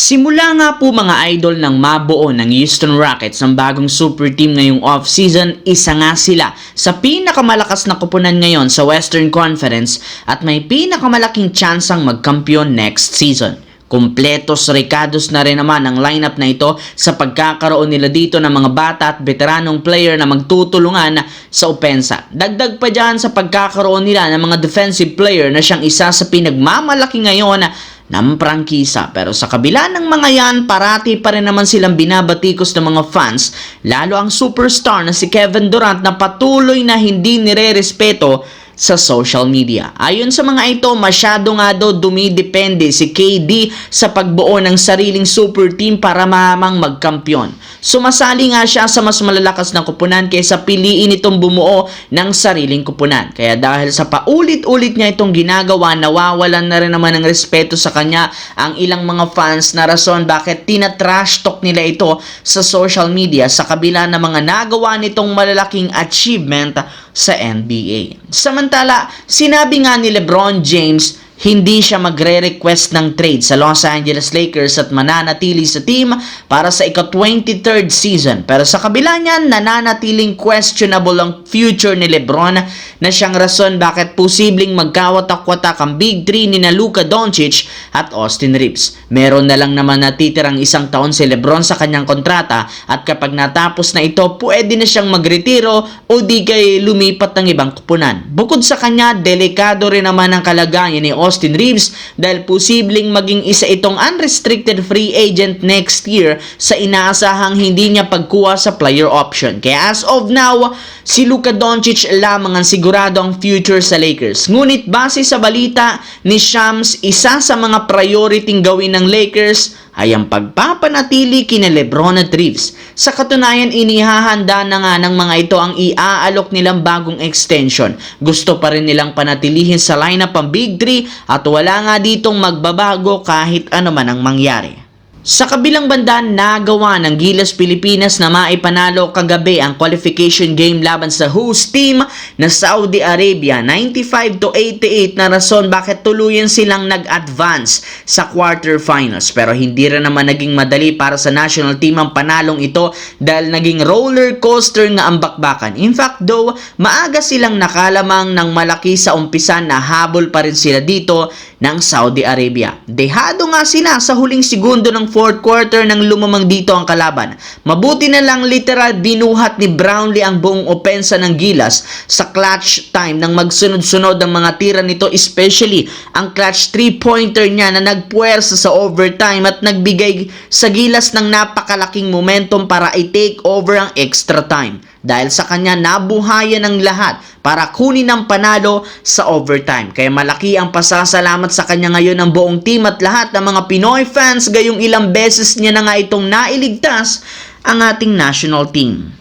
Simula nga po mga idol ng mabuo ng Houston Rockets ang bagong super team ngayong off-season, isa nga sila sa pinakamalakas na kupunan ngayon sa Western Conference at may pinakamalaking tsansang magkampiyon next season. Kumpletos ricados na rin naman ang lineup na ito sa pagkakaroon nila dito ng mga bata at veteranong player na magtutulungan sa opensa. Dagdag pa dyan sa pagkakaroon nila ng mga defensive player na siyang isa sa pinagmamalaki ngayon ng prangkisa. Pero sa kabila ng mga yan, parati pa rin naman silang binabatikos ng mga fans, lalo ang superstar na si Kevin Durant na patuloy na hindi nire-respeto sa social media. Ayon sa mga ito, masyado nga daw dumidepende si KD sa pagbuo ng sariling super team para mamang magkampiyon. Sumasali nga siya sa mas malalakas na kupunan kaysa piliin itong bumuo ng sariling kupunan. Kaya dahil sa paulit-ulit niya itong ginagawa, nawawalan na rin naman ng respeto sa kanya ang ilang mga fans na rason bakit tinatrash talk nila ito sa social media sa kabila ng mga nagawa nitong malalaking achievement sa NBA. Samantala, sinabi nga ni LeBron James hindi siya magre-request ng trade sa Los Angeles Lakers at mananatili sa team para sa ika-23rd season. Pero sa kabila niyan, nananatiling questionable ang future ni LeBron na siyang rason bakit posibleng magkawatak-watak ang Big 3 ni na Luka Doncic at Austin Reeves. Meron na lang naman natitirang isang taon si LeBron sa kanyang kontrata at kapag natapos na ito, pwede na siyang magretiro o di kay lumipat ng ibang kupunan. Bukod sa kanya, delikado rin naman ang kalagayan ni Austin Reeves dahil posibleng maging isa itong unrestricted free agent next year sa inaasahang hindi niya pagkuha sa player option. Kaya as of now, si Luka Doncic lamang ang sigurado ang future sa Lakers. Ngunit base sa balita ni Shams, isa sa mga priority gawin ng Lakers ay ang pagpapanatili kina LeBron at Reeves. Sa katunayan, inihahanda na nga ng mga ito ang iaalok nilang bagong extension. Gusto pa rin nilang panatilihin sa lineup ang Big 3 at wala nga ditong magbabago kahit ano man ang mangyari. Sa kabilang banda, nagawa ng Gilas Pilipinas na maipanalo kagabi ang qualification game laban sa host team na Saudi Arabia, 95-88 na rason bakit tuluyan silang nag-advance sa quarterfinals. Pero hindi rin naman naging madali para sa national team ang panalong ito dahil naging roller coaster nga ang bakbakan. In fact though, maaga silang nakalamang ng malaki sa umpisa na habol pa rin sila dito ng Saudi Arabia. Dehado nga sila sa huling segundo ng fourth quarter nang lumamang dito ang kalaban. Mabuti na lang literal binuhat ni Brownlee ang buong opensa ng Gilas sa clutch time nang magsunod-sunod ang mga tira nito, especially ang clutch 3-pointer niya na nagpuwersa sa overtime at nagbigay sa Gilas ng napakalaking momentum para i-take over ang extra time. Dahil sa kanya, nabuhayan ang lahat para kunin ang panalo sa overtime. Kaya malaki ang pasasalamat sa kanya ngayon ng buong team at lahat ng mga Pinoy fans, gayong ilang beses niya na nga itong nailigtas ang ating national team.